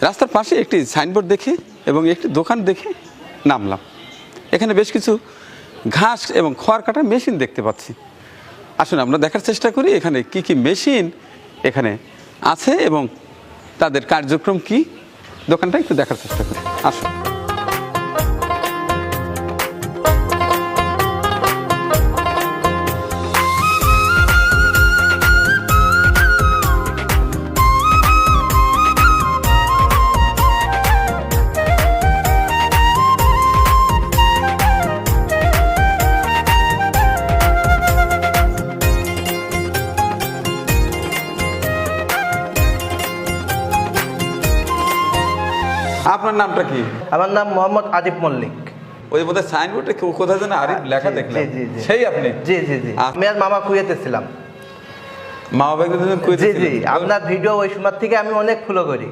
রাস্তার পাশে একটি সাইনবোর্ড দেখে এবং একটি দোকান দেখে নামলাম। এখানে বেশ কিছু ঘাস এবং খড় কাটার মেশিন দেখতে পাচ্ছি। আসুন আমরা দেখার চেষ্টা করি এখানে কি কি মেশিন এখানে আছে এবং তাদের কার্যক্রম কি, দোকানটা একটু দেখার চেষ্টা করি। আসুন। আপনার নামটা কি? আমার নাম মোহাম্মদ আরিফ মল্লিক। ওই বোধহয় সাইনবোর্ডে কোথায় যেন আরিফ লেখা দেখলাম। সেই আপনি? জি জি জি, আমি আর মামা কুয়েতে ছিলাম। মা বাবা জি জি, আপনার ভিডিও ওই সময় থেকে আমি অনেক ফলো করি।